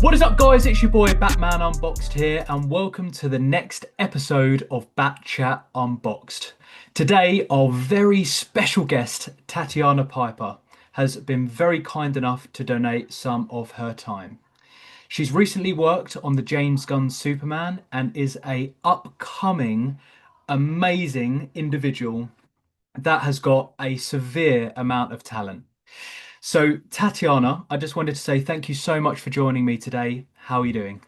What is up, guys? It's your boy Batman Unboxed here, and welcome to the next episode of Batchat Unboxed. Today, our very special guest, Tatiana Piper, has been very kind enough to donate some of her time. She's recently worked on the James Gunn Superman and is a upcoming, amazing individual that has got a severe amount of talent. So, Tatiana, I just wanted to say thank you so much for joining me today. How are you doing?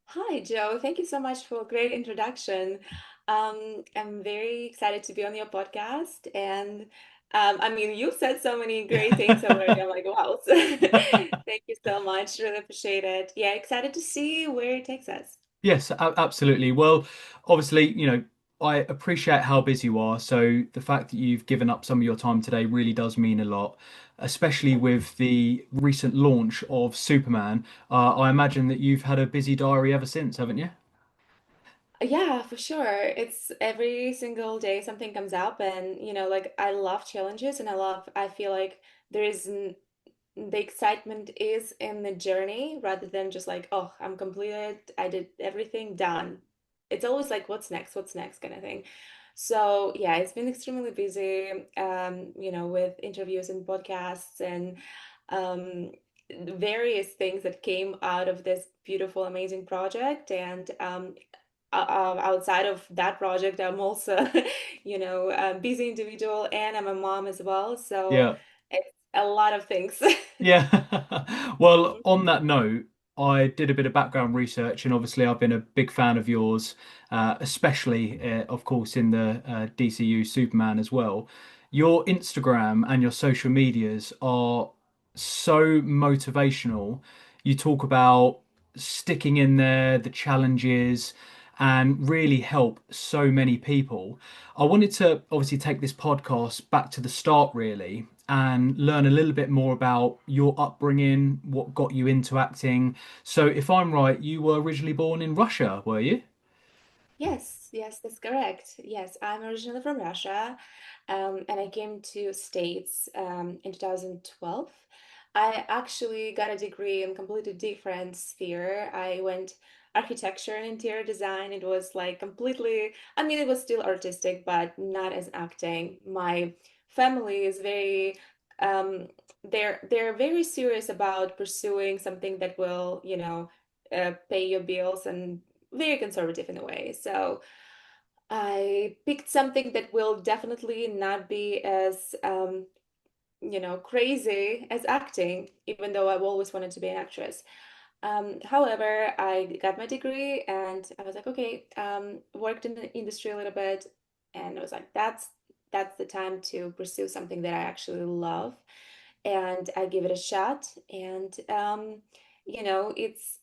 Hi, Joe. Thank you so much for a great introduction. I'm very excited to be on your podcast. And I mean, you've said so many great things already. I'm like, wow. Thank you so much. Really appreciate it. Yeah, excited to see where it takes us. Yes, absolutely. Well, obviously, I appreciate how busy you are. So the fact that you've given up some of your time today really does mean a lot, especially with the recent launch of Superman. I imagine that you've had a busy diary ever since, haven't you? Yeah, for sure. It's every single day something comes up, and like I love challenges, and I feel like there is the excitement is in the journey rather than just like, oh, I'm completed, I did everything, done. It's always like, what's next kind of thing. So yeah, it's been extremely busy, with interviews and podcasts and um, various things that came out of this beautiful, amazing project. And outside of that project, I'm also, a busy individual and I'm a mom as well. So Yeah. it's a lot of things. Yeah. Well, on that note, I did a bit of background research, and obviously, I've been a big fan of yours, especially, of course, in the DCU Superman as well. Your Instagram and your social medias are so motivational. You talk about sticking in there, the challenges, and really help so many people. I wanted to obviously take this podcast back to the start, really, and learn a little bit more about your upbringing, what got you into acting. So, if I'm right, you were originally born in Russia, were you? Yes, yes, that's correct. Yes, I'm originally from Russia, and I came to States in 2012. I actually got a degree in a completely different sphere. I went architecture and interior design. It was like completely, I mean, it was still artistic, but not as acting. My family is very, um, they're very serious about pursuing something that will, pay your bills and very conservative in a way. So I picked something that will definitely not be as crazy as acting, even though I've always wanted to be an actress. However, I got my degree and I was like, okay, worked in the industry a little bit, and I was like, that's the time to pursue something that I actually love, and I give it a shot. And it's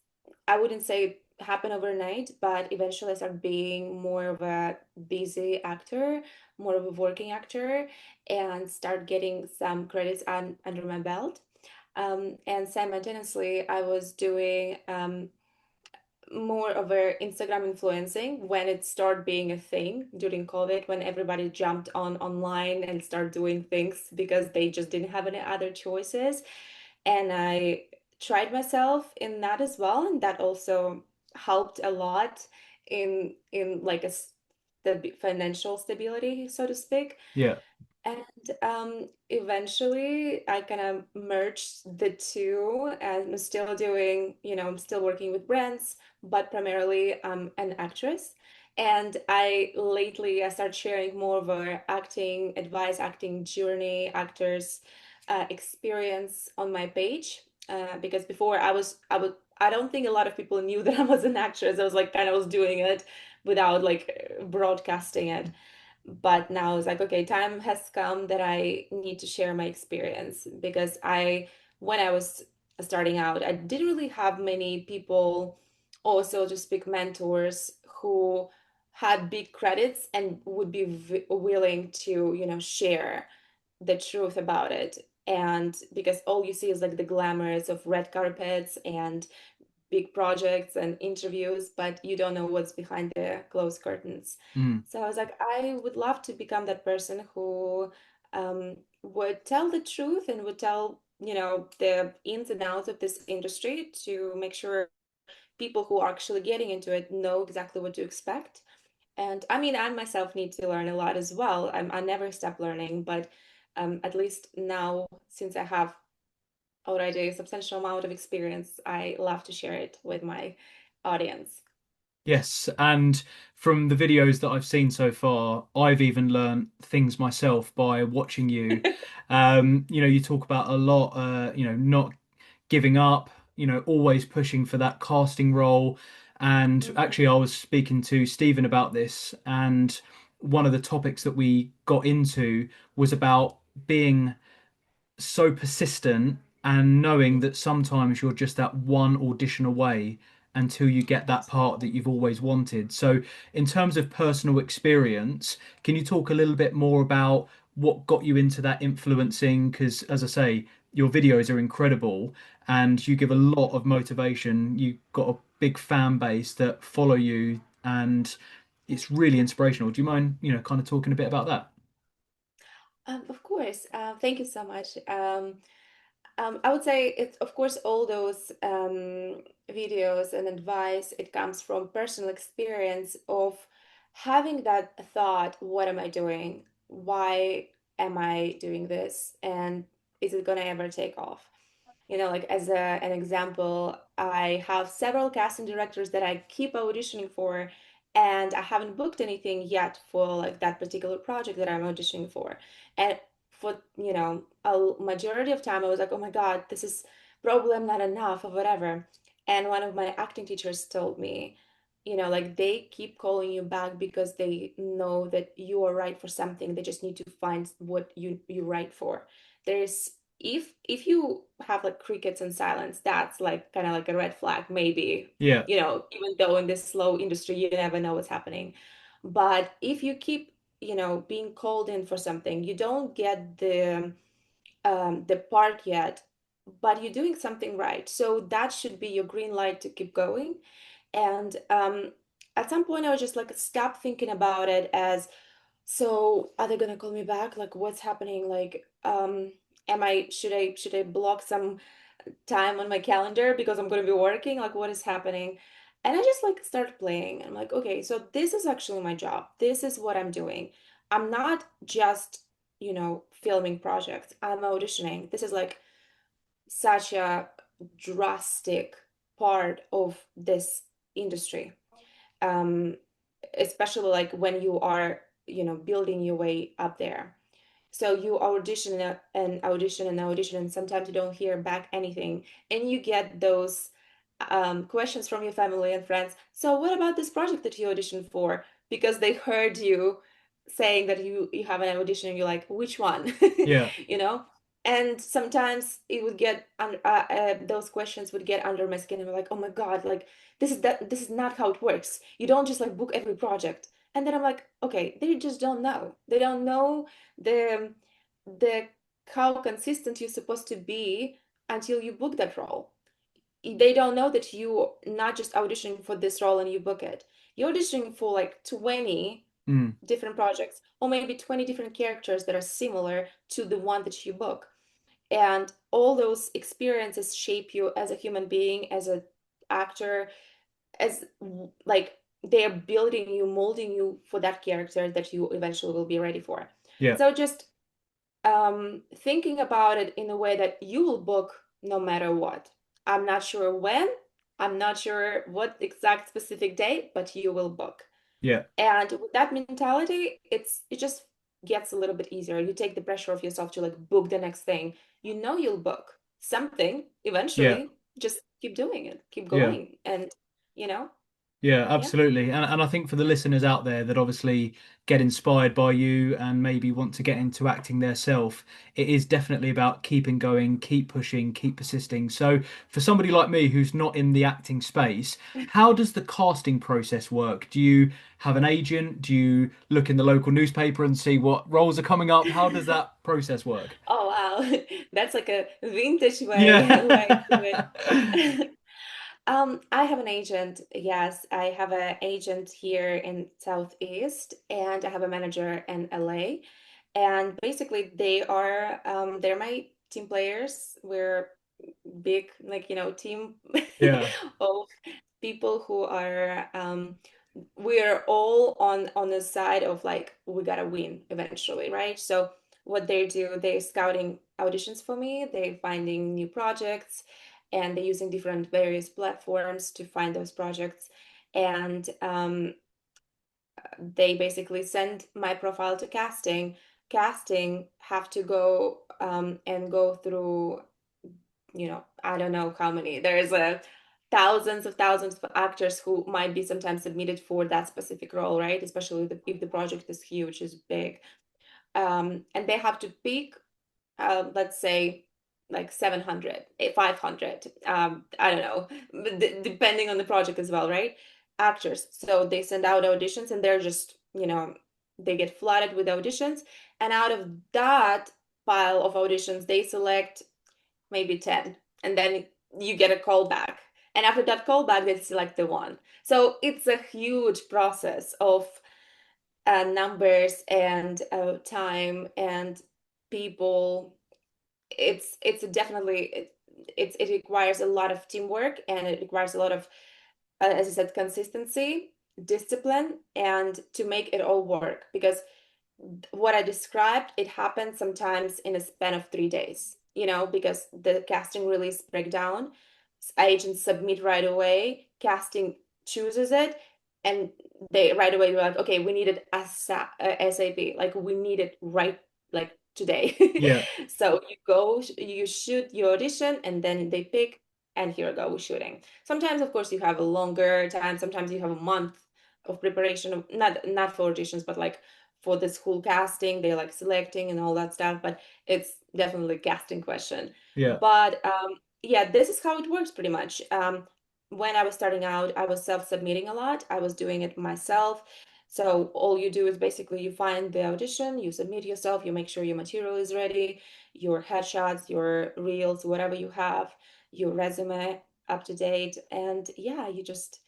I wouldn't say it happened overnight, but eventually I started being more of a busy actor, more of a working actor, and start getting some credits under my belt. And simultaneously, I was doing more of a Instagram influencing when it started being a thing during COVID, when everybody jumped on online and started doing things because they just didn't have any other choices. And I tried myself in that as well, and that also helped a lot in like the financial stability, so to speak. Yeah. And eventually I kind of merged the two, and I'm still doing, I'm still working with brands, but primarily I'm an actress. And I started sharing more of our acting advice, acting journey, actors experience on my page. Because before I don't think a lot of people knew that I was an actress. I was like kind of was doing it without like broadcasting it. But now it's like, okay, time has come that I need to share my experience, because when I was starting out, I didn't really have many people, also to speak, mentors who had big credits and would be willing to, share the truth about it. And because all you see is like the glamours of red carpets and big projects and interviews, but you don't know what's behind the closed curtains. Mm. So I was like, I would love to become that person who would tell the truth and would tell the ins and outs of this industry to make sure people who are actually getting into it know exactly what to expect. And I mean, I myself need to learn a lot as well. I never stop learning, but at least now, since I have already a substantial amount of experience, I love to share it with my audience. Yes, and from the videos that I've seen so far, I've even learned things myself by watching you. You talk about a lot, not giving up, always pushing for that casting role. And Mhm. actually, I was speaking to Stephen about this, and one of the topics that we got into was about being so persistent and knowing that sometimes you're just that one audition away until you get that part that Absolutely. you've always wanted. So, in terms of personal experience, can you talk a little bit more about what got you into that influencing? Because, as I say, your videos are incredible and you give a lot of motivation. You've got a big fan base that follow you, and it's really inspirational. Do you mind, kind of talking a bit about that? Of course. Thank you so much. I would say it's, of course, all those videos and advice, it comes from personal experience of having that thought, what am I doing? Why am I doing this? And is it gonna ever take off? Like as an example, I have several casting directors that I keep auditioning for, and I haven't booked anything yet for like that particular project that I'm auditioning for. And for, a majority of time, I was like, oh my God, this is probably not enough or whatever. And one of my acting teachers told me, like they keep calling you back because they know that you are right for something. They just need to find what you're right for. There's if you have like crickets and silence, that's like kind of like a red flag, maybe, Yeah, even though in this slow industry, you never know what's happening. But if you keep, being called in for something, you don't get the part yet, but you're doing something right. So that should be your green light to keep going. And at some point, I was just like, stop thinking about it as, so are they gonna call me back? Like, what's happening? Like, should I block some time on my calendar because I'm gonna be working? Like, what is happening? And I just like start playing. I'm like, okay, so this is actually my job. This is what I'm doing. I'm not just, filming projects. I'm auditioning. This is like such a drastic part of this industry. Um, Especially like when you are, building your way up there. So you audition and audition and audition, and sometimes you don't hear back anything, and you get those questions from your family and friends. So what about this project that you auditioned for? Because they heard you saying that you have an audition, and you're like, which one? yeah, you know. And sometimes it would get those questions would get under my skin, and I'm like, oh my God, like this is not how it works. You don't just like book every project. And then I'm like, okay, they just don't know. They don't know the the how consistent you're supposed to be until you book that role. They don't know that you not just auditioning for this role and you book it. You're auditioning for like 20 mm, different projects, or maybe 20 different characters that are similar to the one that you book. And all those experiences shape you as a human being, as an actor, as like they're building you, molding you for that character that you eventually will be ready for. yeah, So just thinking about it in a way that you will book no matter what. I'm not sure when, I'm not sure what exact specific date, but you will book. yeah, And with that mentality, it just gets a little bit easier. You take the pressure off yourself to like book the next thing. You know you'll book something yeah, eventually. Just keep doing it, keep yeah. going, and you know, Yeah, yeah. absolutely. And I think for the listeners out there that obviously get inspired by you and maybe want to get into acting theirself, it is definitely about keeping going, keep pushing, keep persisting. So for somebody like me who's not in the acting space, how does the casting process work? Do you have an agent? Do you look in the local newspaper and see what roles are coming up? How does that process work? Oh wow, that's like a vintage way way to do Yeah. it. I have an agent. Yes, I have an agent here in Southeast, and I have a manager in LA. And basically, they're my team players. We're big, like, team Yeah. of people who are we're all on the side of like we gotta win eventually, right? So what they do, they're scouting auditions for me, they're finding new projects, and they're using different various platforms to find those projects. And they basically send my profile to casting. Casting have to go and go through, I don't know how many. There's a thousands of actors who might be sometimes submitted for that specific role, right? Especially if the project is huge, is big. And they have to pick, let's say, like 700, 500, I don't know, depending on the project as well, right? Actors. So they send out auditions and they're just, they get flooded with auditions. And out of that pile of auditions, they select maybe 10. And then you get a call back. And after that call back, they select the one. So it's a huge process of numbers and time and people. It's definitely it requires a lot of teamwork, and it requires a lot of, as I said, consistency, discipline, and to make it all work. Because what I described, it happens sometimes in a span of 3 days, because the casting release breakdown, agents submit right away, casting chooses it, and they right away were like, okay, we need it ASAP, like we need it right, like today. Yeah. So you go, you shoot your audition, and then they pick, and here we go, we're shooting. Sometimes, of course, you have a longer time. Sometimes you have a month of preparation, not for auditions, but like for this whole casting, they're like selecting and all that stuff, but it's definitely a casting question. Yeah. But yeah, this is how it works pretty much. When I was starting out, I was self-submitting a lot. I was doing it myself. So all you do is basically you find the audition, you submit yourself, you make sure your material is ready, your headshots, your reels, whatever you have, your resume up to date, and yeah, you just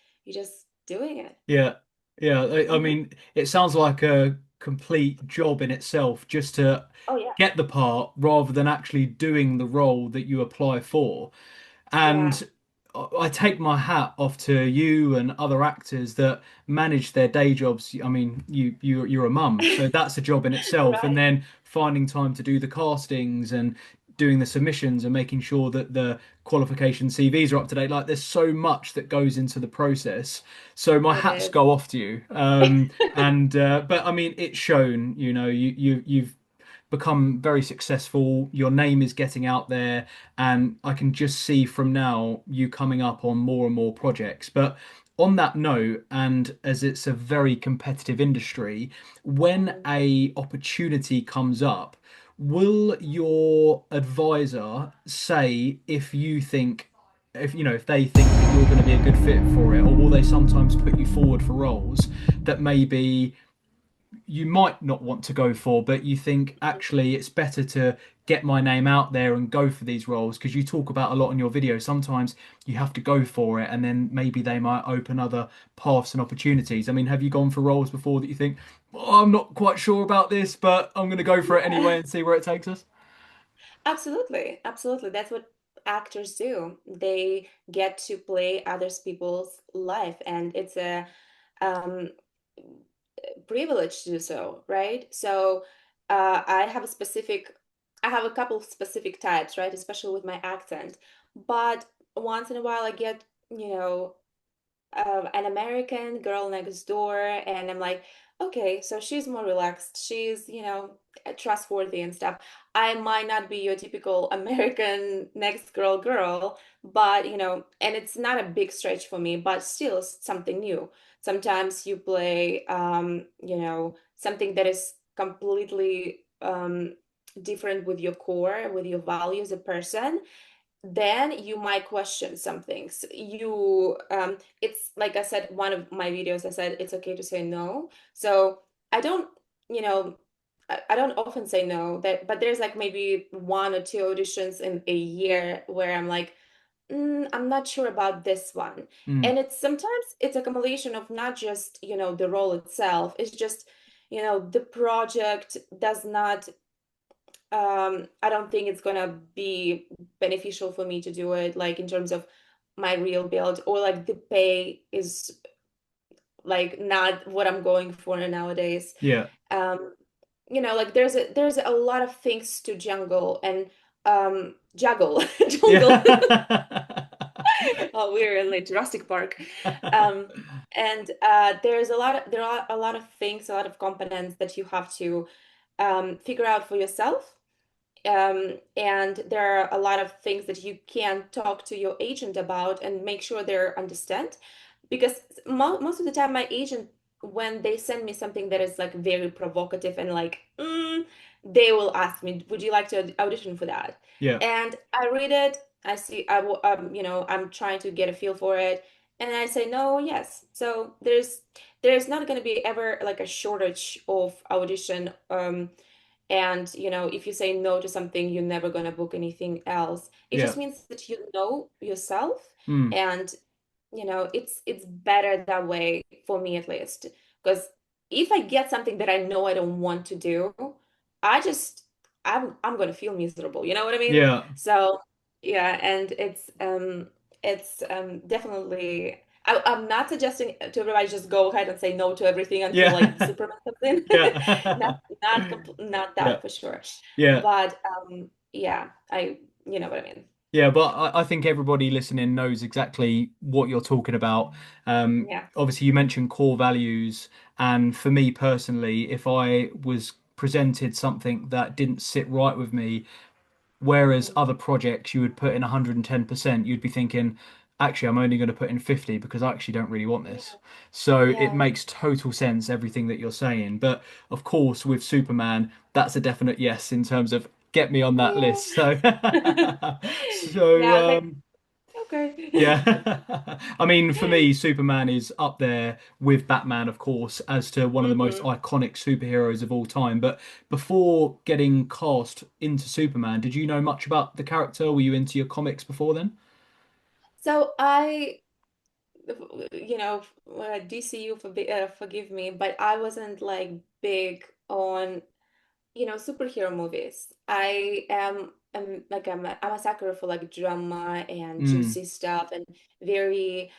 doing it. Yeah, yeah. I Mhm. mean, it sounds like a complete job in itself just to Oh yeah, get the part rather than actually doing the role that you apply for. yeah, And I take my hat off to you and other actors that manage their day jobs. I mean, you're a mum, so that's a job in itself. And right. then finding time to do the castings and doing the submissions and making sure that the qualification CVs are up to date. Like there's so much that goes into the process. So my It hats is. go off to you. And but I mean, it's shown. You've become very successful. Your name is getting out there, and I can just see from now you coming up on more and more projects. But on that note, and as it's a very competitive industry, when Mhm. a opportunity comes up, will your advisor say if you think if they think that you're going to be a good fit for it, or will they sometimes put you forward for roles that maybe you might not want to go for, but you think actually it's better to get my name out there and go for these roles because you talk about a lot in your video. Sometimes you have to go for it, and then maybe they might open other paths and opportunities. I mean, have you gone for roles before that you think, oh, I'm not quite sure about this, but I'm going to go for it Yeah, anyway and see where it takes us? absolutely. Absolutely. That's what actors do. They get to play others people's life, and it's a um, privilege to do so, right? So I have a couple of specific types, right? Especially with my accent. But once in a while, I get, an American girl next door, and I'm like, okay, so she's more relaxed. She's, trustworthy and stuff. I might not be your typical American next girl, but and it's not a big stretch for me, but still something new. Sometimes you play, something that is completely different with your core, with your value as a person, then you might question some things. It's like I said, one of my videos, I said it's okay to say no. So I don't, you know, I don't often say no. But there's like maybe one or two auditions in a year where I'm like, I'm not sure about this one. Mm, And it's sometimes it's a combination of not just, the role itself. It's just, the project does not I don't think it's gonna be beneficial for me to do it, like in terms of my real build, or like the pay is like not what I'm going for nowadays. Yeah. Um, like there's a lot of things to jungle and juggle, jungle. Yeah. Oh, we're in like Jurassic Park. Um, and there are a lot of things, a lot of components that you have to figure out for yourself. And there are a lot of things that you can talk to your agent about and make sure they understand. Because most of the time, my agent, when they send me something that is like very provocative and like, they will ask me, "Would you like to audition for that?" Yeah. And I read it. I see. I'm trying to get a feel for it, and I say no, yes. So there's not going to be ever like a shortage of audition. And if you say no to something, you're never going to book anything else. It Yeah. just means that you know yourself, Mm. and it's better that way for me at least. Because if I get something that I know I don't want to do, I just I'm going to feel miserable. You know what I mean? Yeah. So yeah, and it's definitely. I'm not suggesting to everybody just go ahead and say no to everything until like Yeah. Superman comes in. Not Yeah. not that Yeah. for sure. Yeah. But yeah, you know what I mean. Yeah, but I think everybody listening knows exactly what you're talking about. Yeah. Obviously, you mentioned core values, and for me personally, if I was presented something that didn't sit right with me, whereas Mhm. other projects you would put in 110%, you'd be thinking, actually, I'm only going to put in 50 because I actually don't really want this. Yeah. So it Yeah. makes total sense, everything that you're saying. But of course, with Superman, that's a definite yes in terms of get me on that Yeah. list. So, so Yeah, like okay. yeah. I mean, for me, Superman is up there with Batman, of course, as to one of the most hmm iconic superheroes of all time. But before getting cast into Superman, did you know much about the character? Were you into your comics before then? So you know, DCU forgive me, but I wasn't like big on superhero movies. I am like I'm a sucker for like drama and Mm, juicy stuff and very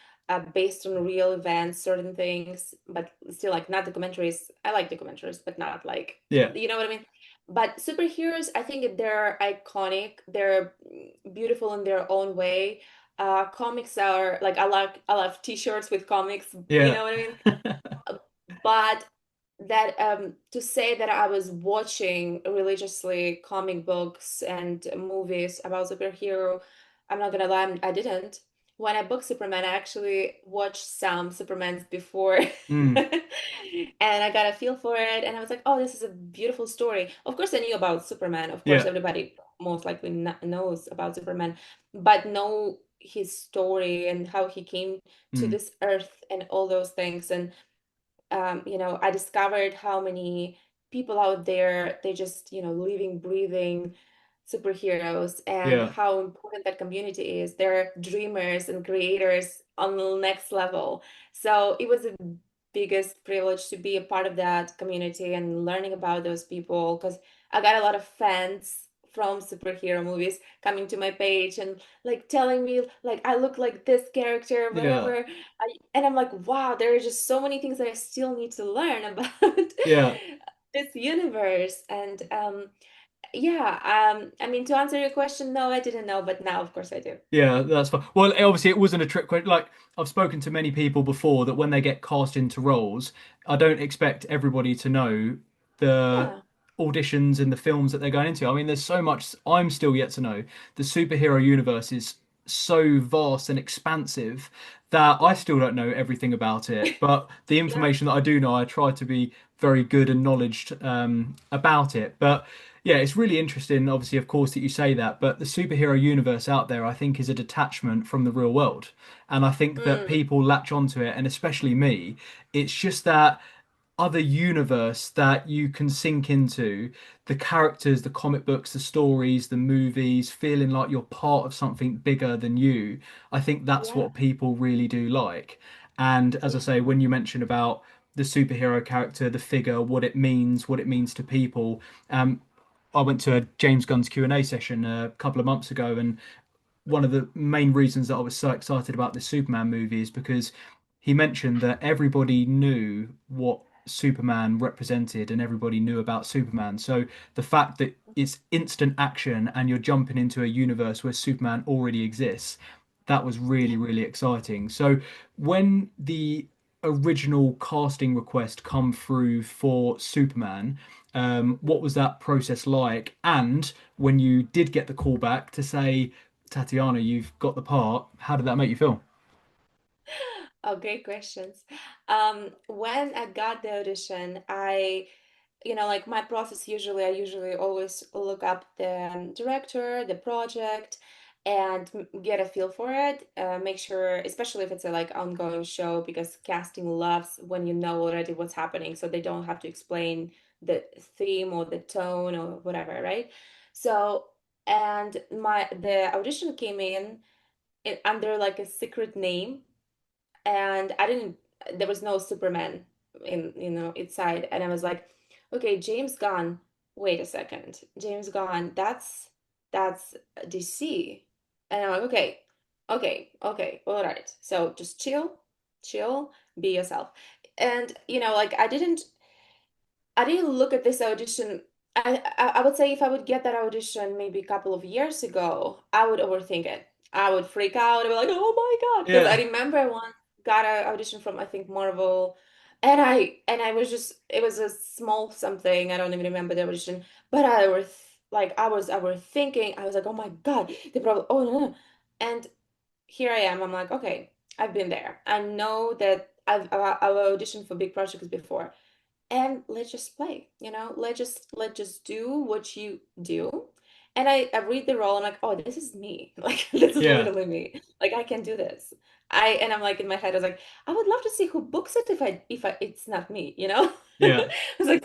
based on real events, certain things, but still like not documentaries. I like documentaries, but not like yeah. you know what I mean. But superheroes, I think they're iconic. They're beautiful in their own way. Comics are like I love t-shirts with comics. You Yeah. know what I mean? But that to say that I was watching religiously comic books and movies about superhero, I'm not gonna lie, I didn't. When I booked Superman, I actually watched some Supermans before, Mm, and I got a feel for it, and I was like, "Oh, this is a beautiful story." Of course, I knew about Superman. Of course, yeah. everybody most likely knows about Superman, but know his story and how he came to Mm, this earth and all those things. And I discovered how many people out there, they just, living, breathing superheroes, and yeah. how important that community is. They're dreamers and creators on the next level. So it was a biggest privilege to be a part of that community and learning about those people, because I got a lot of fans from superhero movies coming to my page and like telling me like I look like this character, Yeah. whatever. And I'm like, wow, there are just so many things that I still need to learn about Yeah. this universe. And yeah, I mean, to answer your question, no, I didn't know, but now, of course, I do. Yeah, that's fine. Well, obviously, it wasn't a trick question. Like, I've spoken to many people before that when they get cast into roles, I don't expect everybody to know the Yeah, auditions and the films that they're going into. I mean, there's so much I'm still yet to know. The superhero universe is so vast and expansive that I yeah, still don't know everything about it. But the yeah. information that I do know, I try to be very good and knowledged about it. But yeah, it's really interesting, obviously, of course, that you say that, but the superhero universe out there, I think, is a detachment from the real world. And I think that Mm, people latch onto it, and especially me, it's just that other universe that you can sink into, the characters, the comic books, the stories, the movies, feeling like you're part of something bigger than you. I think that's yeah, what people really do like. And as I yeah, say, when you mention about the superhero character, the figure, what it means to people. I went to a James Gunn's Q&A session a couple of months ago, and one of the main reasons that I was so excited about this Superman movie is because he mentioned that everybody knew what Superman represented and everybody knew about Superman. So the fact that it's instant action and you're jumping into a universe where Superman already exists, that was really, really exciting. So when the original casting request come through for Superman, what was that process like? And when you did get the call back to say, Tatiana, you've got the part. How did that make you feel? Oh, great questions. When I got the audition, like my process usually, I usually always look up the director, the project, and get a feel for it. Make sure, especially if it's a like ongoing show, because casting loves when you know already what's happening, so they don't have to explain the theme or the tone or whatever, right? So, and the audition came in under like a secret name, and I didn't, there was no Superman in, inside. And I was like, okay, James Gunn, wait a second. James Gunn, that's DC. And I'm like, okay, all right. So just chill, be yourself. And like I didn't look at this audition. I would say if I would get that audition maybe a couple of years ago, I would overthink it. I would freak out. I'd be like, oh my God. Because I Yeah, remember I once got an audition from I think Marvel, and I was just, it was a small something. I don't even remember the audition, but I was like, oh my God, they probably, oh no. And here I am. I'm like, okay, I've been there. I know that I've auditioned for big projects before, and let's just play, let's just do what you do. And I read the role. I'm like, oh, this is me. Like, this is yeah, literally me. Like, I can do this. And I'm like, in my head, I was like, I would love to see who books it if it's not me. yeah, I was like,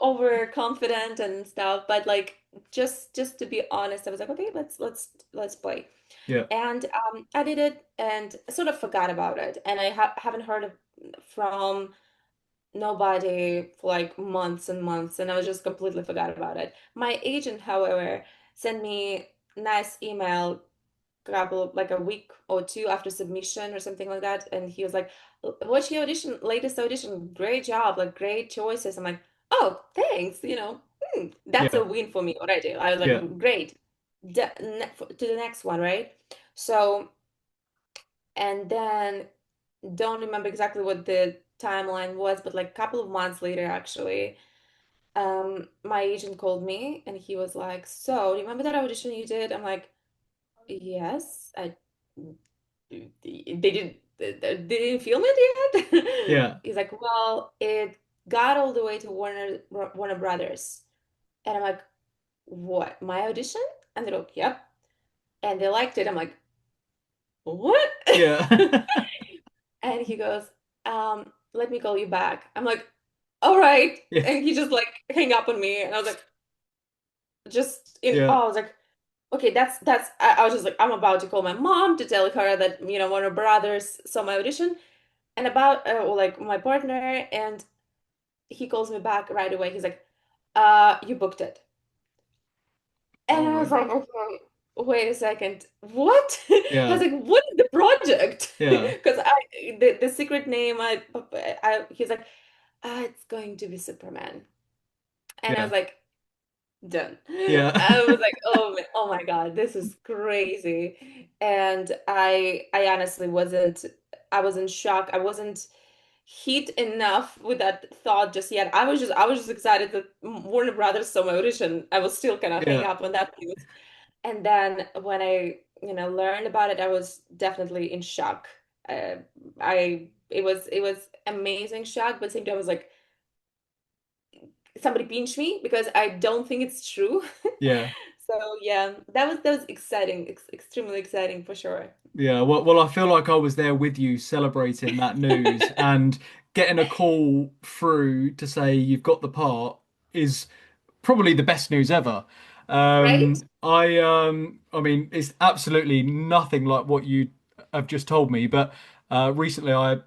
overconfident and stuff. But like, just to be honest, I was like, okay, let's play. yeah, And I did it and sort of forgot about it. And I haven't heard from nobody for like months and months, and I was just completely forgot about it. My agent, however, sent me nice email like a week or two after submission or something like that, and he was like, "What's your latest audition? Great job, like great choices." I'm like, "Oh, thanks." That's yeah, a win for me already. I was yeah, like, "Great." To the next one, right? So, and then don't remember exactly what the timeline was, but like a couple of months later, actually, my agent called me and he was like, "So, remember that audition you did?" I'm like, "Yes, they didn't film it yet." yeah, He's like, "Well, it got all the way to Warner Brothers." And I'm like, "What? My audition?" And they're like, "Yep." And they liked it. I'm like, "What?" yeah, And he goes, "Let me call you back." I'm like, "All right." yeah, And he just like hang up on me, and I was like, yeah, I was like, okay, I was just like, I'm about to call my mom to tell her that one of her brothers saw my audition, and about or like my partner, and he calls me back right away. He's like, you booked it." And oh I my was God. like, okay, wait a second, what? I was Yeah, like, what is the project? yeah, Because the secret name, he's like, it's going to be Superman. And I yeah, was like, done. yeah, I was like, oh my God, this is crazy. And I honestly wasn't, I was in shock. I wasn't hit enough with that thought just yet. I was just excited that Warner Brothers saw my audition. I was still kind of hang yeah, up on that news. And then when I, learned about it, I was definitely in shock. Uh, it was amazing shock, but at the same time I was like, somebody pinch me because I don't think it's true. yeah. So yeah, that was exciting, extremely exciting for sure. Yeah, well, I feel like I was there with you celebrating that news and getting a call through to say you've got the part is probably the best news ever. Right? I mean, it's absolutely nothing like what you have just told me, but recently I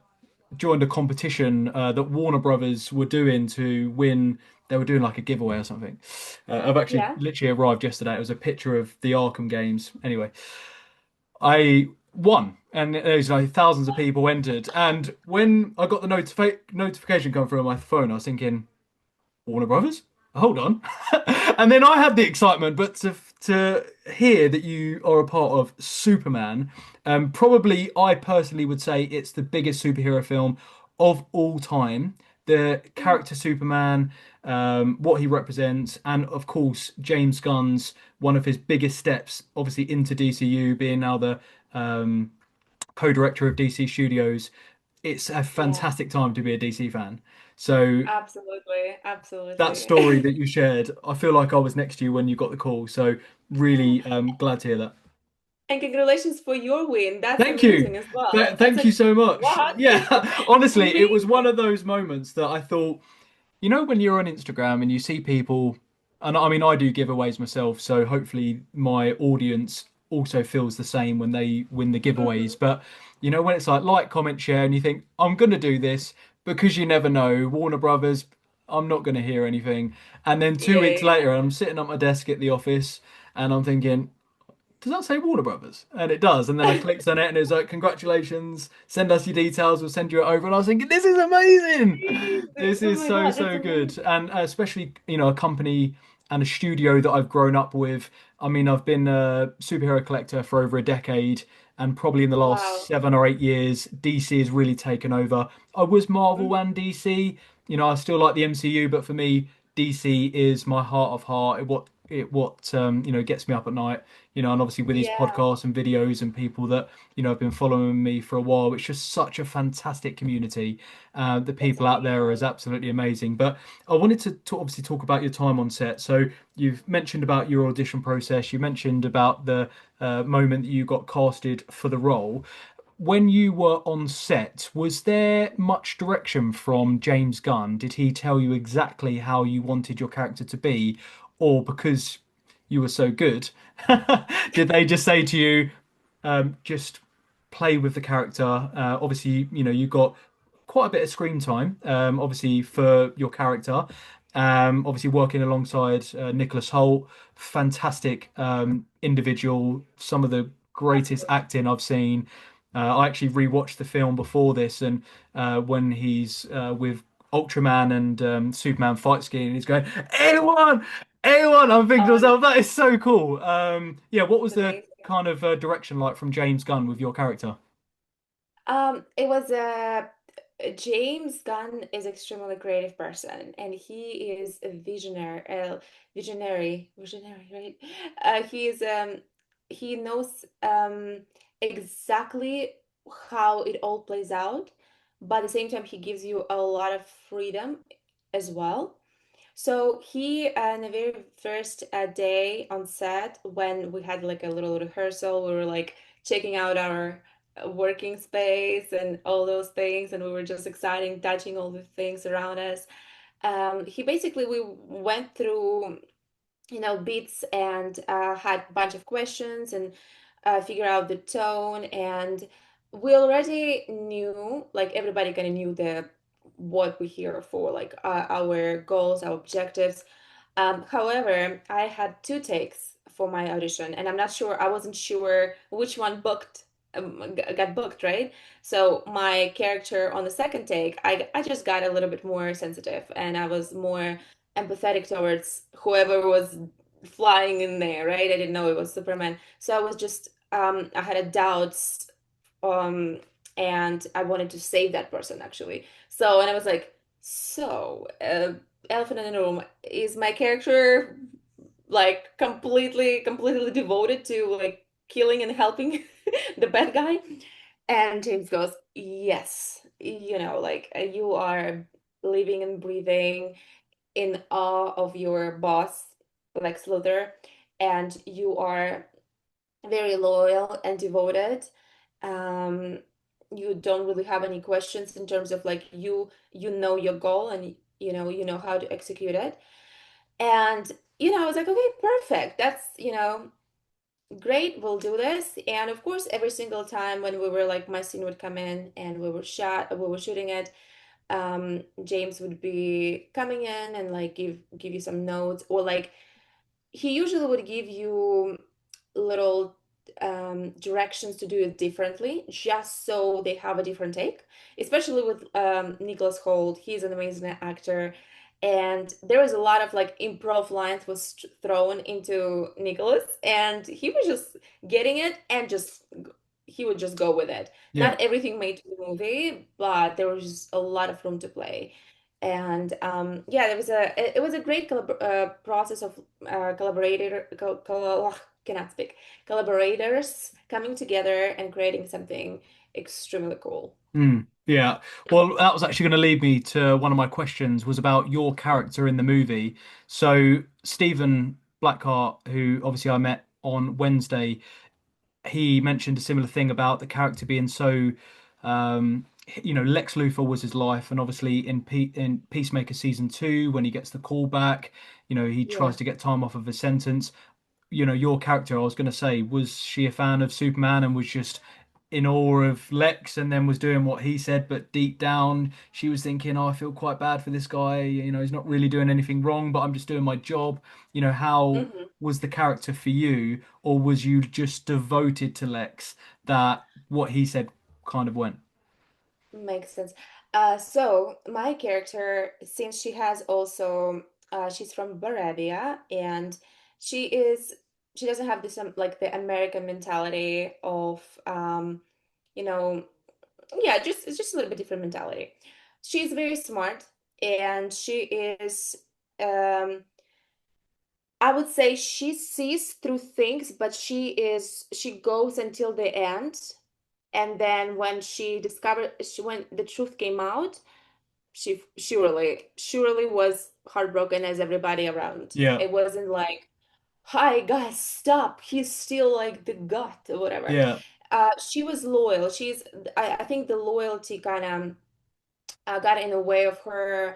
joined a competition that Warner Brothers were doing to win they were doing like a giveaway or something. I've actually Yeah. literally arrived yesterday. It was a picture of the Arkham games. Anyway, I won, and there's like thousands of people entered. And when I got the notification come through on my phone, I was thinking, Warner Brothers? Hold on. And then I had the excitement, but to hear that you are a part of Superman, probably I personally would say it's the biggest superhero film of all time. The Mhm. character Superman, what he represents, and of course James Gunn's one of his biggest steps, obviously into DCU, being now the um, co-director of DC Studios. It's a Yeah. fantastic time to be a DC fan. So Absolutely. that story that Absolutely. you shared, I feel like I was next to you when you got the call. So really glad to hear that. And congratulations for your win. That's Thank you. amazing as well. That's Thank you like, so much. what? Yeah, honestly, it was one Amazing. of those moments that I thought, you know, when you're on Instagram and you see people, and I mean, I do giveaways myself, so hopefully my audience also feels the same when they win the giveaways. Mhm. But, you know, when it's like, comment, share, and you think, I'm going to do this because you never know, Warner Brothers, I'm not going to hear anything. And then 2 weeks Yeah. later, I'm sitting at my desk at the office and I'm thinking, does that say Warner Brothers? And it does. And then I clicked on it and it was like, congratulations, send us your details, we'll send you it over. And I was thinking, this is amazing. This Oh is my so, God, that's so good. amazing. And especially, you know, a company and a studio that I've grown up with. I mean, I've been a superhero collector for over a decade. And probably in the last Wow. 7 or 8 years, DC has really taken over. I was Marvel Mhm. and DC. You know, I still like the MCU, but for me, DC is my heart of heart. What you know gets me up at night, you know, and obviously with these Yeah, podcasts and videos and people that, you know, have been following me for a while, it's just such a fantastic community. The that's people out there is amazing. absolutely amazing. But I wanted to obviously talk about your time on set. So you've mentioned about your audition process. You mentioned about the moment that you got casted for the role. When you were on set, was there much direction from James Gunn? Did he tell you exactly how you wanted your character to be? Or because you were so good, did they just say to you, just play with the character? Obviously, you know, you got quite a bit of screen time, obviously, for your character. Obviously, working alongside Nicholas Hoult, fantastic individual, some of the greatest Absolutely. acting I've seen. I actually rewatched the film before this, and when he's with Ultraman and Superman fight skiing, and he's going, "Anyone, anyone!" I'm thinking to Oh, myself, that is so cool. Yeah, what was that's the amazing. kind of direction like from James Gunn with your character? It was James Gunn is extremely creative person, and he is a visionary, right? He is he knows exactly how it all plays out, but at the same time, he gives you a lot of freedom as well. So he, in the very first day on set, when we had like a little rehearsal, we were like checking out our working space and all those things, and we were just excited, touching all the things around us. He basically, we went through, beats and had a bunch of questions and figure out the tone. And we already knew, like everybody kind of knew the what we're here for, like our goals, our objectives. However, I had two takes for my audition, and I wasn't sure which one got booked, right? So my character on the second take, I just got a little bit more sensitive, and I was more empathetic towards whoever was flying in there, right? I didn't know it was Superman. So I was just, I had a doubts, um, and I wanted to save that person actually. So, and I was like, elephant in the room, is my character like completely devoted to like killing and helping the bad guy? And James goes, yes, like you are living and breathing in awe of your boss, Lex Luthor, and you are very loyal and devoted. Um, you don't really have any questions in terms of like you know your goal, and you know how to execute it. And I was like, okay, perfect. That's great. We'll do this. And of course, every single time when we were like my scene would come in and we were shooting it, James would be coming in and like give you some notes, or like he usually would give you little directions to do it differently, just so they have a different take. Especially with Nicholas Hoult, he's an amazing actor, and there was a lot of like improv lines was thrown into Nicholas, and he was just getting it and just he would just go with it. Yeah. Not everything made to the movie, but there was just a lot of room to play. And yeah, it was a great process of cannot speak, collaborators coming together and creating something extremely cool. Mm, yeah. Well, that was actually going to lead me to one of my questions was about your character in the movie. So Stephen Blackheart, who obviously I met on Wednesday, he mentioned a similar thing about the character being so, Lex Luthor was his life, and obviously in Peacemaker season 2, when he gets the call back, he tries Yeah. to get time off of his sentence. Your character, I was going to say, was she a fan of Superman and was just in awe of Lex and then was doing what he said, but deep down she was thinking, oh, I feel quite bad for this guy. He's not really doing anything wrong, but I'm just doing my job. How Mhm. was the character for you, or was you just devoted to Lex that what he said kind of went? Makes sense. So my character, since she has also, she's from Boravia, and she is, she doesn't have this like the American mentality of, you know, yeah, just it's just a little bit different mentality. She's very smart, and she is, um, I would say she sees through things, but she goes until the end, and then when she discovered when the truth came out, she surely was heartbroken as everybody around. Yeah, It wasn't like, hi guys, stop, he's still like the god or whatever. yeah. She was loyal. I think the loyalty kind of got in the way of her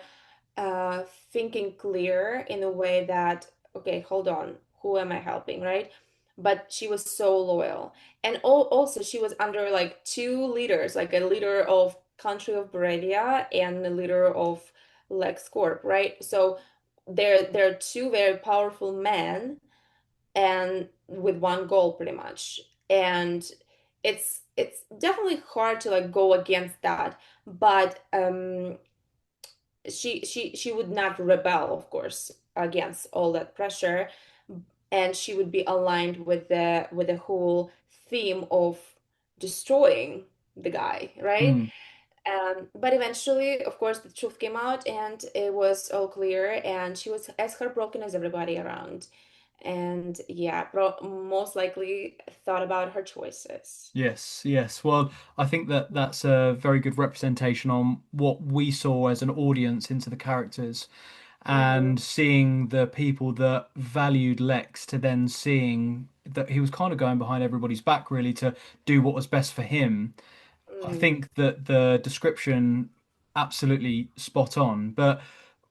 uh, thinking clear, in a way that, okay, hold on, who am I helping, right? But she was so loyal. And also she was under like two leaders, like a leader of country of Boravia and a leader of LexCorp, right? So they're two very powerful men, and with one goal pretty much. And it's definitely hard to like go against that, but she would not rebel, of course, against all that pressure, and she would be aligned with the whole theme of destroying the guy, right? Mm. But eventually, of course, the truth came out and it was all clear, and she was as heartbroken as everybody around. And yeah, most likely thought about her choices. Yes, yes. Well, I think that that's a very good representation on what we saw as an audience into the characters, Mm-hmm. and seeing the people that valued Lex to then seeing that he was kind of going behind everybody's back really to do what was best for him. I Mm. think that the description absolutely spot on, but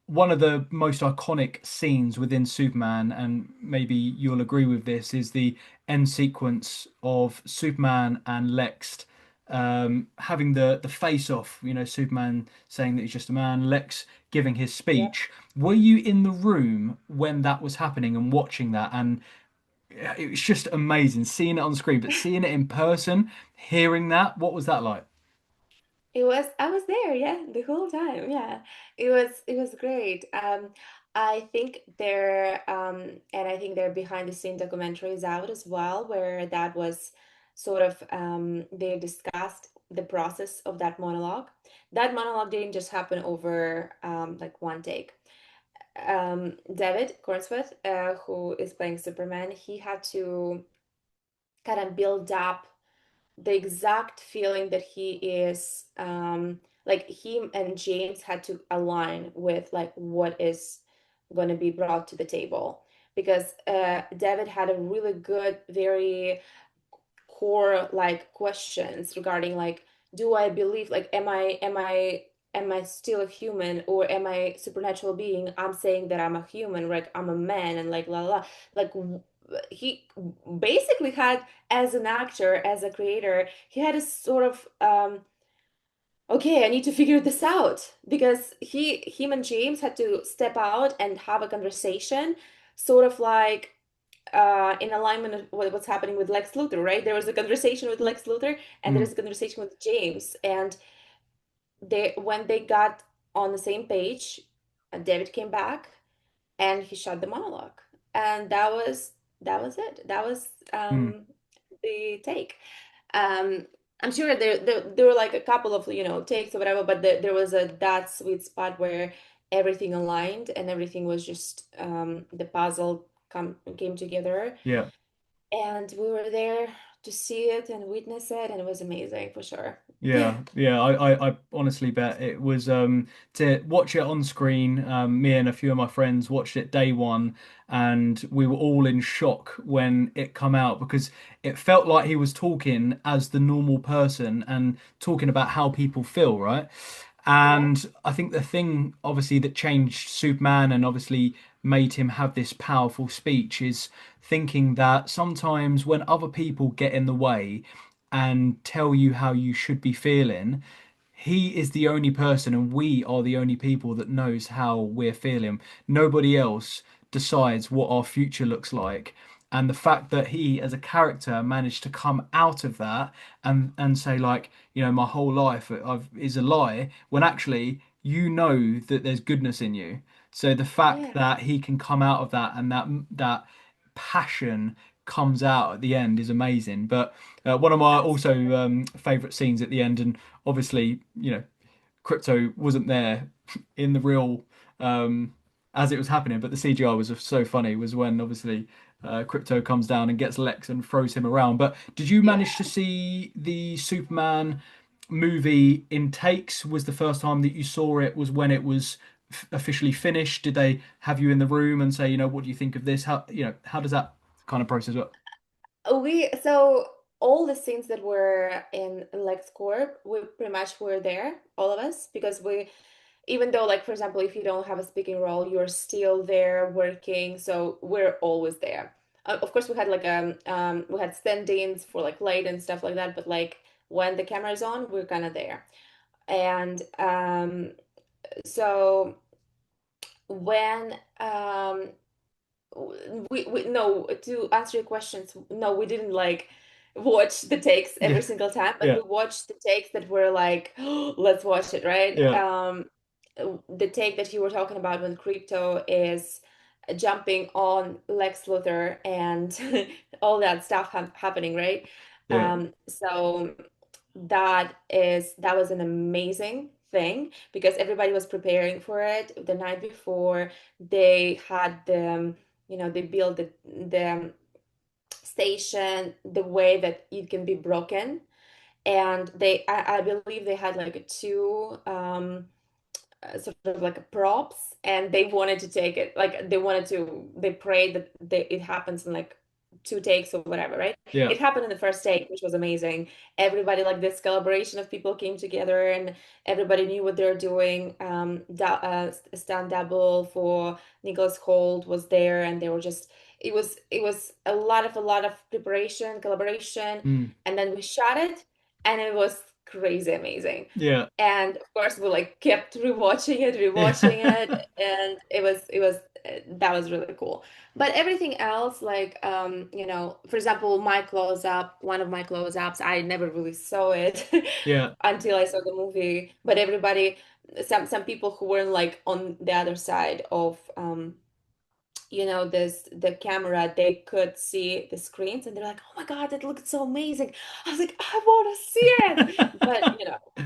one of the most iconic scenes within Superman, and maybe you'll agree with this, is the end sequence of Superman and Lex having the face off. Superman saying that he's just a man, Lex giving his Yeah. speech. Were you in the room when that was happening and watching that? And it was just amazing seeing it on screen, but seeing it in person, hearing that, what was that like? I was there, yeah, the whole time. Yeah. It was great. I think and I think their behind the scene documentaries out as well, where that was sort of they discussed the process of that monologue. That monologue didn't just happen over like one take. David Cornsworth, who is playing Superman, he had to kind of build up the exact feeling that he is like him and James had to align with like what is going to be brought to the table, because David had a really good, very core like questions regarding like, do I believe, like, am I still a human, or am I supernatural being? I'm saying that I'm a human, like I'm a man, and like la la la. Like he basically had, as an actor, as a creator, he had a sort of okay, I need to figure this out because him and James had to step out and have a conversation, sort of like in alignment with what's happening with Lex Luthor, right? There was a conversation with Lex Luthor, and there Mm, is a conversation with James, and they when they got on the same page, David came back and he shot the monologue, and that was it. That was mm. the take. Um, I'm sure there were like a couple of takes or whatever, but there was a that sweet spot where everything aligned and everything was just the puzzle came together, Yeah. and we were there to see it and witness it, and it was amazing for sure. Yeah, yeah, I honestly bet it was to watch it on screen. Me and a few of my friends watched it day one, and we were all in shock when it come out because it felt like he was talking as the normal person and talking about how people feel, right? Yeah, And I think the thing, obviously, that changed Superman and obviously made him have this powerful speech is thinking that sometimes when other people get in the way and tell you how you should be feeling, he is the only person and we are the only people that knows how we're feeling. Nobody else decides what our future looks like. And the fact that he, as a character, managed to come out of that and say, like, my whole life is a lie, when actually you know that there's goodness in you. So the fact yeah, that he can come out of that and that passion comes out at the end is amazing. But one of my also absolutely. favorite scenes at the end, and obviously, Crypto wasn't there in the real as it was happening, but the CGI was so funny. Was when obviously Crypto comes down and gets Lex and throws him around. But did you manage to Yeah. see the Superman movie in takes? Was the first time that you saw it was when it was officially finished? Did they have you in the room and say, what do you think of this? How does that kind of process work? We so all the scenes that were in LexCorp, we pretty much were there, all of us, because we, even though, like, for example, if you don't have a speaking role, you're still there working, so we're always there. Of course, we had like we had stand-ins for like light and stuff like that, but like when the camera's on, we're kind of there. And so when we no, to answer your questions, no, we didn't like watch the takes every Yeah, single time, but yeah, we watched the takes that were like, oh, let's watch it, right? yeah, The take that you were talking about when Crypto is jumping on Lex Luthor and all that stuff happening, right? yeah. So that was an amazing thing because everybody was preparing for it the night before. They had they built the station the way that it can be broken, and I believe they had like a two sort of like a props, and they wanted to take it like they prayed that it happens in like two takes or whatever, right? Yeah. It happened in the first take, which was amazing. Everybody, like, this collaboration of people came together, and everybody knew what they're doing. Stand double for Nicholas Hoult was there, and they were just, it was a lot of preparation, collaboration, Mm. and then we shot it, and it was crazy amazing. Yeah. And of course we like kept rewatching it, Yeah. and it was that was really cool. But everything else, like, for example, my close up one of my close ups, I never really saw it Yeah. until I saw the movie. But everybody, some people who weren't like on the other side of this the camera, they could see the screens, and they're like, oh my God, it looked so amazing. I was like, I want to see it, but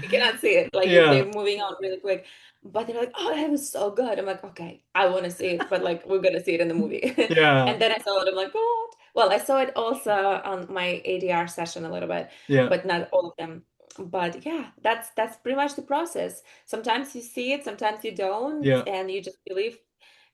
you cannot see it, like, Yeah. they're moving on really quick. But they're like, oh, that was so good. I'm like, okay, I want to see it, but like, we're gonna see it in the movie. Yeah. And then I saw it, I'm like, what? Well, I saw it also on my ADR session a little bit, Yeah. but not all of them. But yeah, that's pretty much the process. Sometimes you see it, sometimes you don't, Yeah. and you just believe,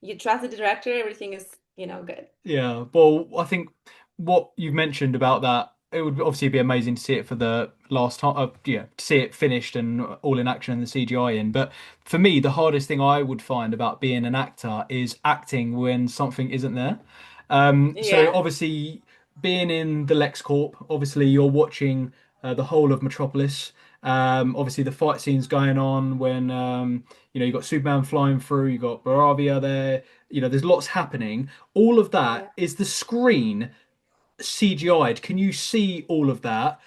you trust the director, everything is, good. Yeah. Well, I think what you've mentioned about that, it would obviously be amazing to see it for the last time, to see it finished and all in action and the CGI in. But for me, the hardest thing I would find about being an actor is acting when something isn't there. So Yeah. obviously, being in the LexCorp, obviously you're watching the whole of Metropolis, Obviously, the fight scenes going on when you got Superman flying through, you got Boravia there. There's lots happening. All of that Yeah. is the screen CGI'd. Can you see all of that?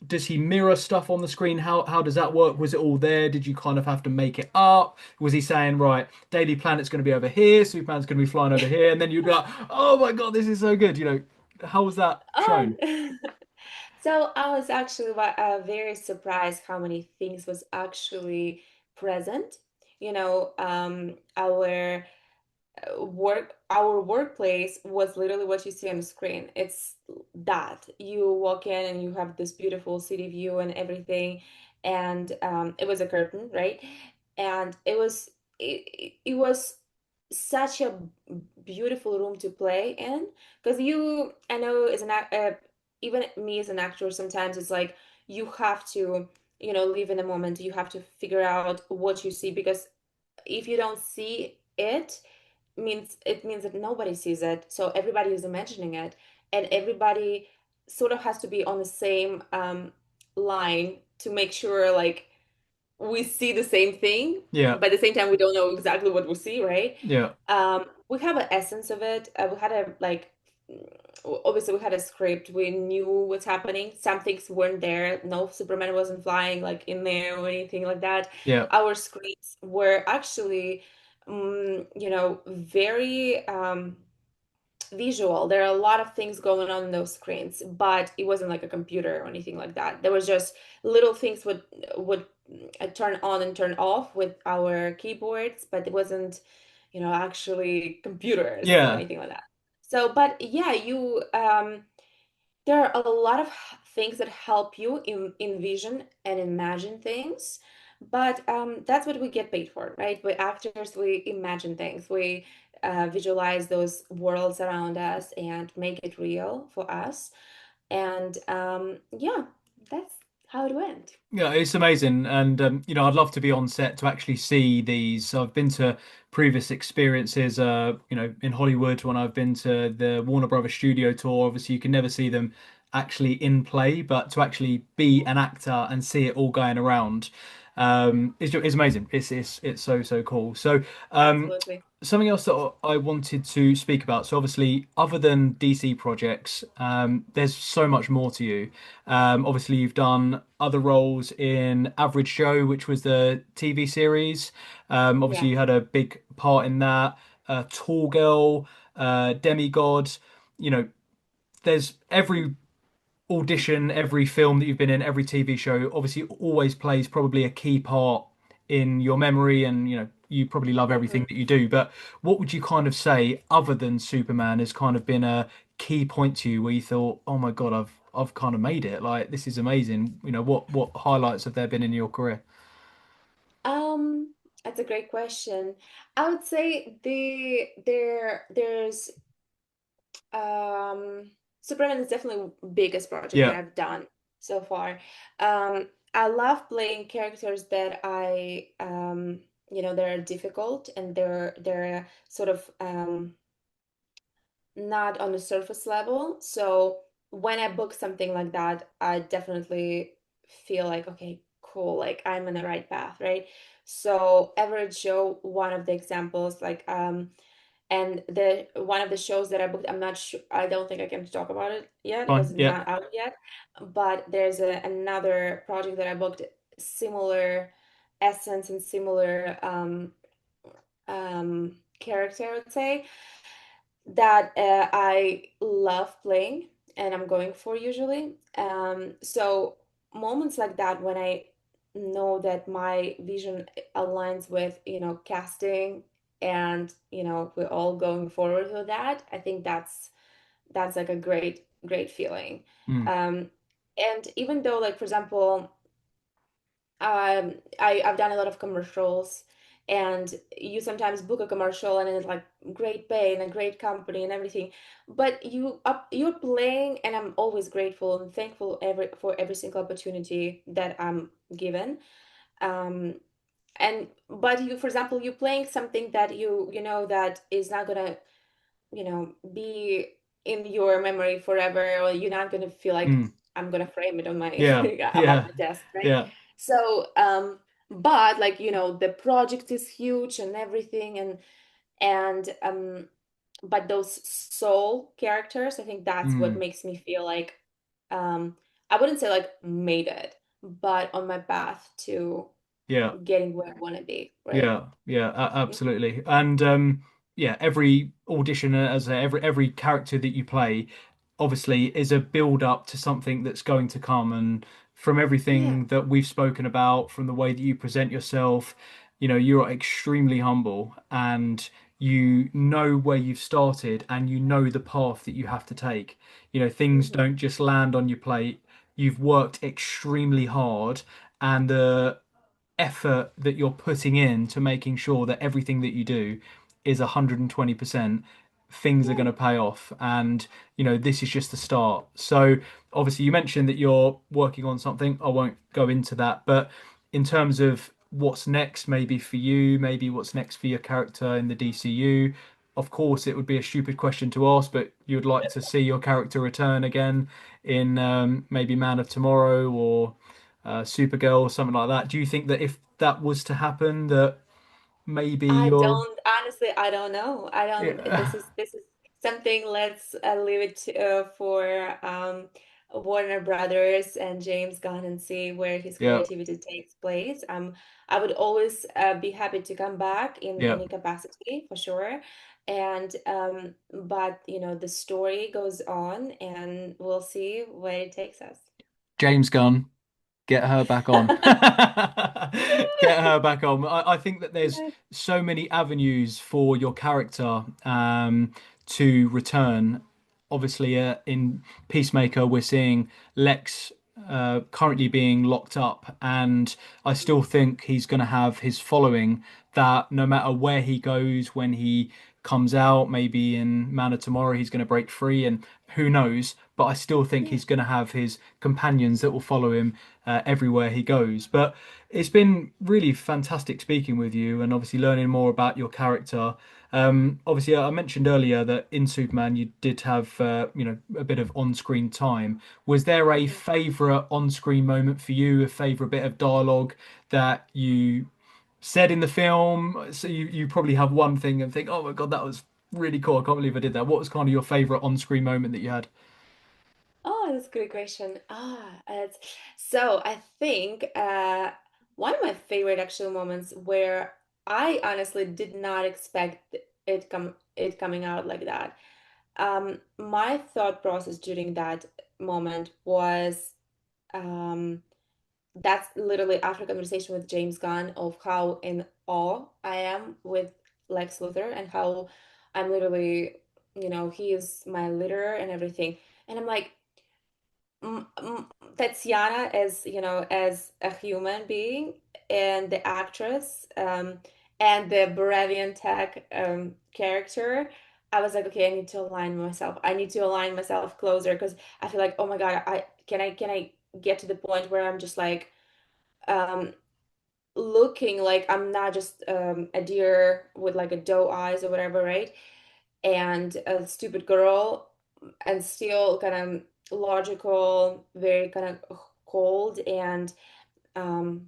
Does he mirror stuff on the screen? How does that work? Was it all there? Did you kind of have to make it up? Was he saying, right, Daily Planet's going to be over here, Superman's going to be flying over here, and then you'd be like, oh my God, this is so good. How was that Oh, shown? so I was actually very surprised how many things was actually present. Our workplace was literally what you see on the screen. It's that you walk in and you have this beautiful city view and everything, and it was a curtain, right? And it was such a beautiful room to play in, because I know as even me as an actor, sometimes it's like you have to live in the moment. You have to figure out what you see, because if you don't see it, means that nobody sees it, so everybody is imagining it, and everybody sort of has to be on the same line to make sure, like, we see the same thing, Yeah, but at the same time we don't know exactly what we see, right? yeah, We have an essence of it. We had a like obviously we had a script. We knew what's happening. Some things weren't there. No, Superman wasn't flying like in there or anything like that. yeah, Our scripts were actually very visual. There are a lot of things going on in those screens, but it wasn't like a computer or anything like that. There was just little things would turn on and turn off with our keyboards, but it wasn't, actually computers or yeah. anything like that. So, but yeah, you there are a lot of things that help you envision and imagine things, but that's what we get paid for, right? We actors, we imagine things, we visualize those worlds around us and make it real for us. And yeah, that's how it went. Yeah, it's amazing, and I'd love to be on set to actually see these. So I've been to previous experiences, in Hollywood when I've been to the Warner Brothers studio tour. Obviously, you can never see them actually in play, but to actually be an actor and see it all going around, is amazing. It's so cool. So, Absolutely. something else that I wanted to speak about. So obviously, other than DC projects, there's so much more to you. Obviously, you've done other roles in Average Joe, which was the TV series. Obviously, Yeah. you had a big part in that. Tall Girl, Demigod. You know, there's every audition, every film that you've been in, every TV show, obviously always plays probably a key part in your memory, and you probably love everything Mhm. that you do. But what would you kind of say, other than Superman, has kind of been a key point to you where you thought, oh my God, I've kind of made it. Like this is amazing. What highlights have there been in your career? That's a great question. I would say there's Superman is definitely the biggest project that Yeah. I've done so far. I love playing characters that they're difficult, and they're sort of not on the surface level. So when I book something like that, I definitely feel like, okay, cool, like I'm on the right path, right? So Average Joe, one of the examples, like and the one of the shows that I booked, I'm not sure, I don't think I can talk about it yet because Fine. it's Yeah. not out yet. But there's another project that I booked, similar essence and similar character, I would say, that I love playing and I'm going for usually. So moments like that, when I know that my vision aligns with, casting, and we're all going forward with that, I think that's like a great feeling. Mm. Um, and even though, like, for example, I've done a lot of commercials, and you sometimes book a commercial and it's like great pay and a great company and everything, but you're playing, and I'm always grateful and thankful for every single opportunity that I'm given. um and but you, for example, you're playing something that you know that is not gonna be in your memory forever, or you're not gonna feel like Mm. I'm gonna frame it on my Yeah. above Yeah. my desk, right? Yeah. So, but like, the project is huge and everything, and but those soul characters, I think that's what Mm. makes me feel like, I wouldn't say like made it, but on my path to Yeah. getting where I want to be, right? Yeah, yeah, absolutely. And yeah, every audition, as every character that you play, obviously is a build up to something that's going to come. And from Yeah. everything that we've spoken about, from the way that you present yourself, you're extremely humble and you know where you've started and you know the path that you have to take. Things Hmm. don't just land on your plate. You've worked extremely hard, and the effort that you're putting in to making sure that everything that you do is 120%, things are going Yeah. to pay off. And, this is just the start. So, obviously, you mentioned that you're working on something. I won't go into that. But in terms of what's next, maybe for you, maybe what's next for your character in the DCU, of course, it would be a stupid question to ask, but you'd like to see your character return again in maybe Man of Tomorrow or Supergirl or something like that. Do you think that if that was to happen, that maybe I you're, don't honestly, I don't know. I don't yeah, this is something, let's leave it to, for Warner Brothers and James Gunn, and see where his yeah, creativity takes place. I would always be happy to come back in yeah. any capacity for sure. And but the story goes on, and we'll see where it takes us. James Gunn. Get her back on. Get her back on. I think that there's so many avenues for your character to return. Obviously, in Peacemaker, we're seeing Lex currently being locked up, and I still think he's going to have his following that no matter where he goes, when he comes out, maybe in Man of Tomorrow, he's going to break free, and who knows? But I still think Yeah. he's going to have his companions that will follow him everywhere he goes. But it's been really fantastic speaking with you and obviously learning more about your character. Obviously, I mentioned earlier that in Superman you did have a bit of on-screen time. Was there a Mhm. favorite on-screen moment for you, a favorite bit of dialogue that you said in the film? So you probably have one thing and think, oh my God, that was really cool. I can't believe I did that. What was kind of your favorite on-screen moment that you had? Oh, that's a good question. It's so I think one of my favorite actual moments where I honestly did not expect it coming out like that. My thought process during that moment was, um, that's literally after a conversation with James Gunn of how in awe I am with Lex Luthor, and how I'm literally, he is my leader and everything. And I'm like, Tatiana as as a human being, and the actress, and the Boravian Tech character, I was like, okay, I need to align myself. I need to align myself closer, because I feel like, oh my God, I get to the point where I'm just like, um looking like I'm not just a deer with like a doe eyes or whatever, right? And a stupid girl, and still kind of logical, very kind of cold and um,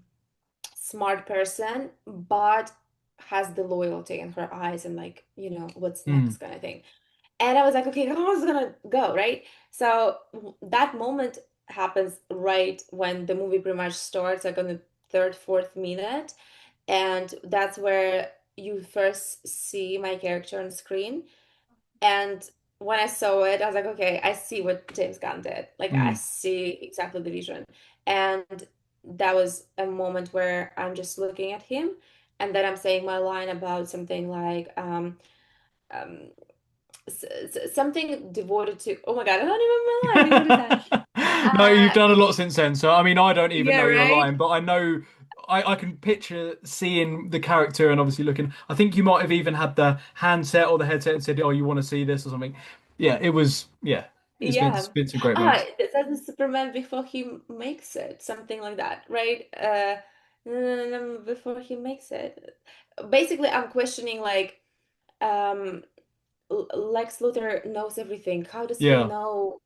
smart person, but has the loyalty in her eyes, and like, what's Mm, next kind of thing. And I was like, okay, how is it gonna go, right? So that moment happens right when the movie pretty much starts, like on the third, fourth minute. And that's where you first see my character on screen. And when I saw it, I was like, okay, I see what James Gunn did. Like, I mm. see exactly the vision. And that was a moment where I'm just looking at him, and then I'm saying my line about something like, um, something devoted to, oh my God, I don't remember my line. What is that? No, you've Uh, done a lot since then. So, I mean, I don't even yeah, know your right? line, but I know I can picture seeing the character and obviously looking. I think you might have even had the handset or the headset and said, "Oh, you want to see this or something." Yeah, it was. Yeah, it's Yeah. been some great moments. That's the Superman before he makes it, something like that, right? No, no, no, no, before he makes it. Basically, I'm questioning like, Lex Luthor knows everything. How does he Yeah, know?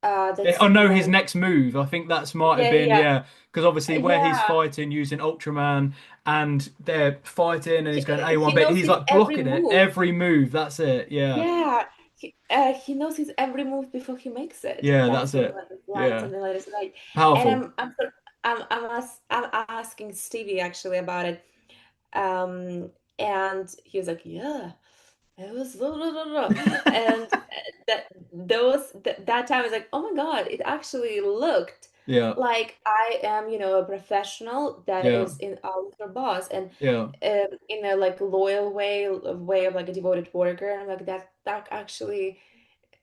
I That's know his no. next move. I think that's might have Yeah, been, yeah, yeah, because obviously where he's yeah. fighting using Ultraman and they're fighting and he's going He A1B, knows he's his like every blocking it move. every move. That's it. Yeah. Yeah, he knows his every move before he makes it. Yeah, That's that's from it. the lines Yeah. on the latest night. And Powerful. I'm asking Stevie actually about it. And he was like, yeah, it was blah, blah, blah, blah. And that time I was like, oh my God, it actually looked Yeah. like I am, a professional that Yeah. is in out with her boss and Yeah. in a like loyal way of like a devoted worker. And I'm like, that actually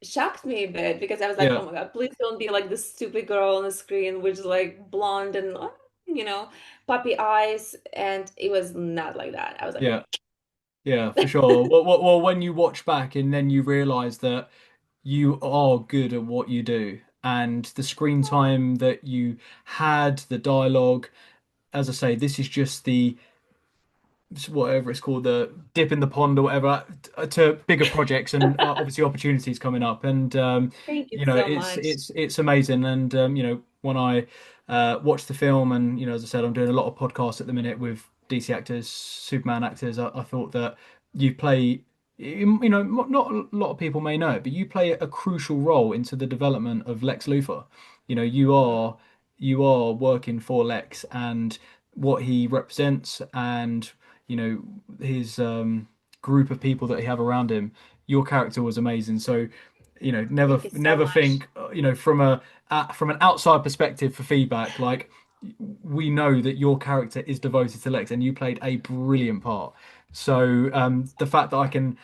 shocked me a bit because I was like, Yeah. oh my God, please don't be like this stupid girl on the screen which is like blonde and you know, puppy eyes. And it was not like that. I was like, Yeah. Yeah, for sure. Well, when you watch back and then you realize that you are good at what you do and the screen time that you had, the dialogue, as I say, this is just the whatever it's called, the dip in the pond or whatever, to bigger projects and obviously opportunities coming up. And thank you you know, so it's much. it's amazing. And you know, when I watched the film, and you know, as I said, I'm doing a lot of podcasts at the minute with DC actors, Superman actors. I thought that you play. You know, not a lot of people may know it, but you play a crucial role into the development of Lex Luthor. You know, Mhm. you are working for Lex and what he represents, and you know his group of people that he have around him. Your character was amazing. So, you know, Thank you so never much. think, you know, from an outside perspective for feedback, like we know that your character is devoted to Lex, and you played a brilliant part. So the fact that I can,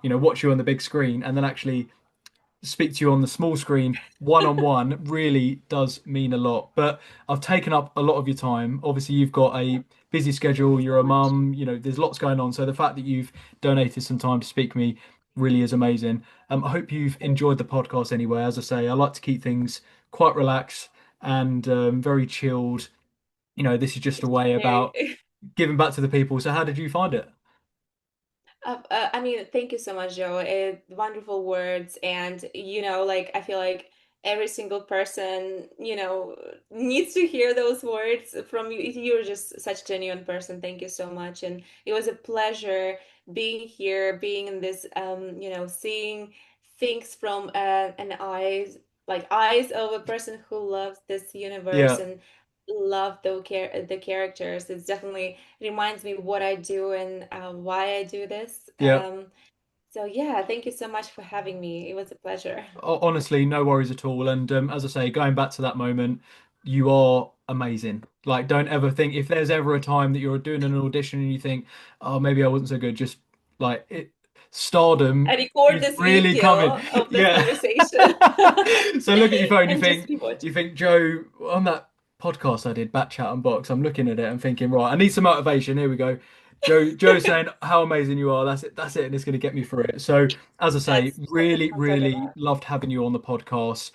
you know, watch you on the big screen and then actually speak to you on the small screen one on one really does mean a lot. But I've taken up a lot of your time. Obviously, you've got a busy Thank schedule, you you're so a much. mum, you know, there's lots going on. So the fact that you've donated some time to speak to me really is amazing. I hope you've Thank enjoyed the podcast anyway. As I say, I like to keep things quite relaxed and very chilled. You know, this is just you. a way Hey. about giving back to the people. So how did you find it? I mean, thank you so much, Joe. Wonderful words, and like I feel like every single person, needs to hear those words from you. You're just such a genuine person. Thank you so much, and it was a pleasure being here, being in this, seeing things from an eyes of a person who loves this universe Yeah, and love the characters. It's definitely reminds me what I do and why I do this. yeah. So yeah, thank you so much for having me. It was a pleasure. Honestly, no worries at all. And as I say, going back to that moment, you are amazing. Like, don't ever think if there's ever a time that you're doing an audition and you think, oh, maybe I wasn't so good, just like it, I stardom record is this really coming. video of this Yeah. conversation So look at your phone, and just keep you watching. think, Joe, on that podcast I did, Batchat and Box, I'm looking at it and thinking, right, I need some motivation. Here we go. Joe's saying how amazing you are. That's it, and it's going to get me through it. So, as I say, That's what really, I'm talking really about. loved having you on the podcast.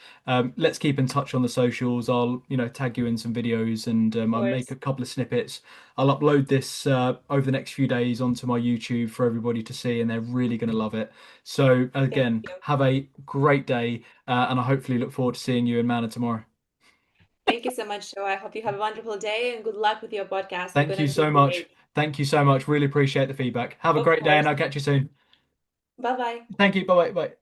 Let's keep in touch on the socials. I'll, you know, tag you in some videos and Of I'll make course. a couple of snippets. I'll upload this over the next few days onto my YouTube for everybody to see, and they're really going to love it. So, Thank again, you. have a great day, and I hopefully look forward to seeing you in Manor tomorrow. Thank you so much, Joe. I hope you have a wonderful day and good luck with your podcast. You're Thank you gonna do so much. great. Thank you so much. Really appreciate the feedback. Have a Of great day, and course. I'll catch you soon. Bye bye. Thank you. Bye bye. Bye.